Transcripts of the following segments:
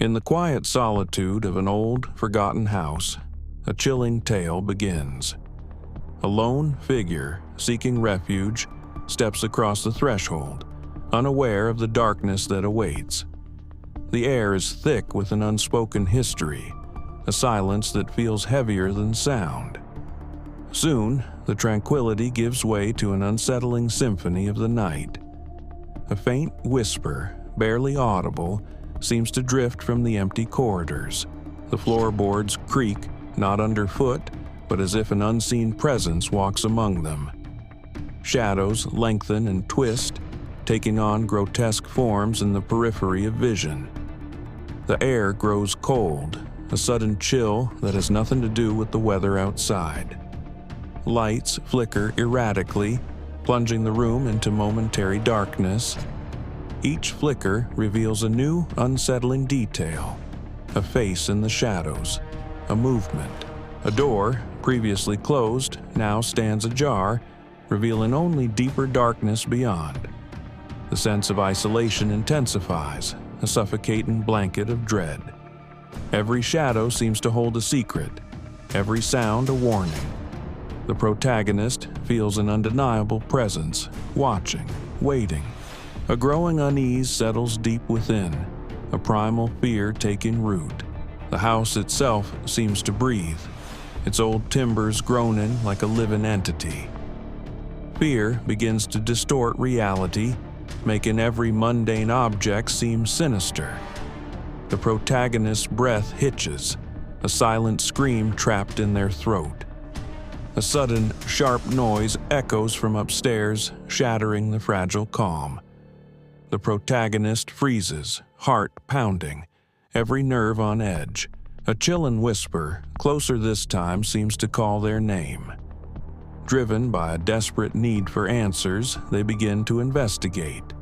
In the quiet solitude of an old, forgotten house, a chilling tale begins. A lone figure, seeking refuge, steps across the threshold, unaware of the darkness that awaits. The air is thick with an unspoken history, a silence that feels heavier than sound. Soon, the tranquility gives way to an unsettling symphony of the night. A faint whisper, barely audible, seems to drift from the empty corridors. The floorboards creak, not underfoot, but as if an unseen presence walks among them. Shadows lengthen and twist, taking on grotesque forms in the periphery of vision. The air grows cold, a sudden chill that has nothing to do with the weather outside. Lights flicker erratically, plunging the room into momentary darkness. Each flicker reveals a new, unsettling detail. A face in the shadows, a movement. A door, previously closed, now stands ajar, revealing only deeper darkness beyond. The sense of isolation intensifies, a suffocating blanket of dread. Every shadow seems to hold a secret, every sound a warning. The protagonist feels an undeniable presence, watching, waiting. A growing unease settles deep within, a primal fear taking root. The house itself seems to breathe, its old timbers groaning like a living entity. Fear begins to distort reality, making every mundane object seem sinister. The protagonist's breath hitches, a silent scream trapped in their throat. A sudden, sharp noise echoes from upstairs, shattering the fragile calm. The protagonist freezes, heart pounding, every nerve on edge. A chilling whisper, closer this time, seems to call their name. Driven by a desperate need for answers, they begin to investigate.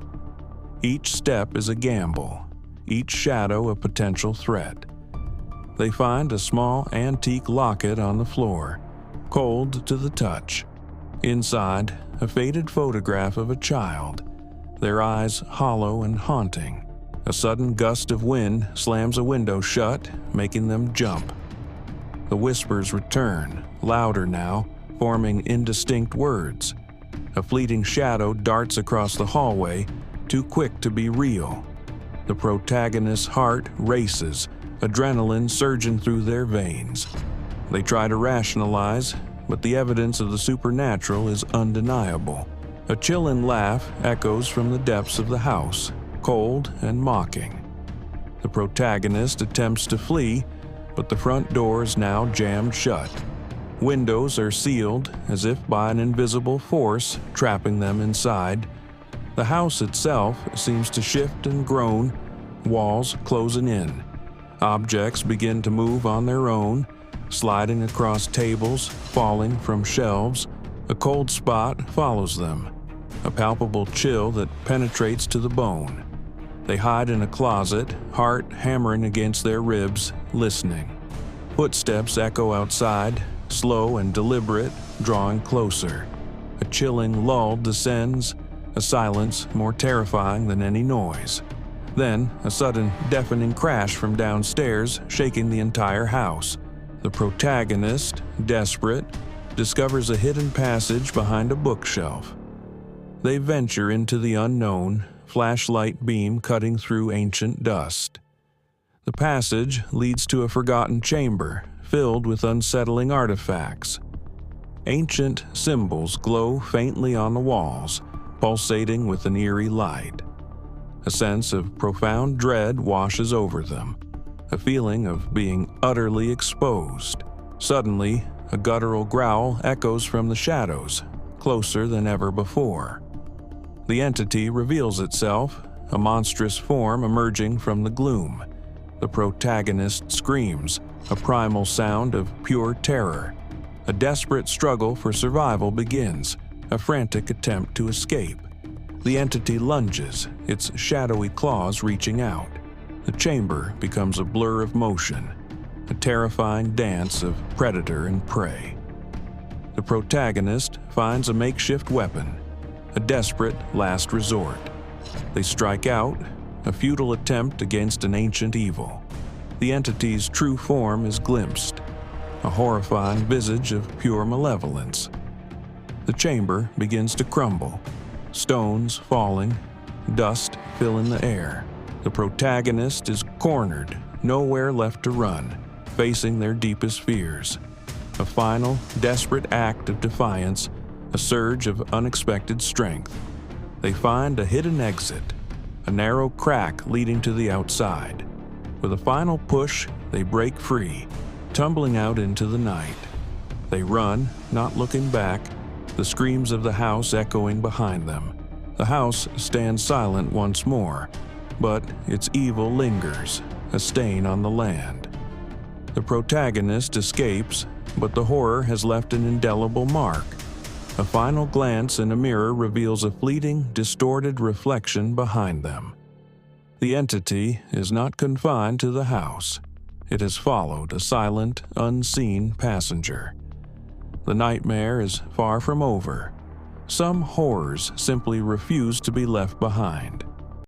Each step is a gamble, each shadow a potential threat. They find a small antique locket on the floor, cold to the touch. Inside, a faded photograph of a child, their eyes hollow and haunting. A sudden gust of wind slams a window shut, making them jump. The whispers return, louder now, forming indistinct words. A fleeting shadow darts across the hallway, too quick to be real. The protagonist's heart races, adrenaline surging through their veins. They try to rationalize, but the evidence of the supernatural is undeniable. A chilling laugh echoes from the depths of the house, cold and mocking. The protagonist attempts to flee, but the front door is now jammed shut. Windows are sealed, as if by an invisible force trapping them inside. The house itself seems to shift and groan, walls closing in. Objects begin to move on their own, sliding across tables, falling from shelves. A cold spot follows them, a palpable chill that penetrates to the bone. They hide in a closet, heart hammering against their ribs, listening. Footsteps echo outside, slow and deliberate, drawing closer. A chilling lull descends, a silence more terrifying than any noise. Then, a sudden deafening crash from downstairs, shaking the entire house. The protagonist, desperate, discovers a hidden passage behind a bookshelf. They venture into the unknown, flashlight beam cutting through ancient dust. The passage leads to a forgotten chamber, filled with unsettling artifacts. Ancient symbols glow faintly on the walls, pulsating with an eerie light. A sense of profound dread washes over them, a feeling of being utterly exposed. Suddenly, a guttural growl echoes from the shadows, closer than ever before. The entity reveals itself, a monstrous form emerging from the gloom. The protagonist screams, a primal sound of pure terror. A desperate struggle for survival begins, a frantic attempt to escape. The entity lunges, its shadowy claws reaching out. The chamber becomes a blur of motion, a terrifying dance of predator and prey. The protagonist finds a makeshift weapon, a desperate last resort. They strike out, a futile attempt against an ancient evil. The entity's true form is glimpsed, a horrifying visage of pure malevolence. The chamber begins to crumble, stones falling, dust filling the air. The protagonist is cornered, nowhere left to run, facing their deepest fears. A final, desperate act of defiance, a surge of unexpected strength. They find a hidden exit, a narrow crack leading to the outside. With a final push, they break free, tumbling out into the night. They run, not looking back, the screams of the house echoing behind them. The house stands silent once more, but its evil lingers, a stain on the land. The protagonist escapes, but the horror has left an indelible mark. A final glance in a mirror reveals a fleeting, distorted reflection behind them. The entity is not confined to the house. It has followed a silent, unseen passenger. The nightmare is far from over. Some horrors simply refuse to be left behind.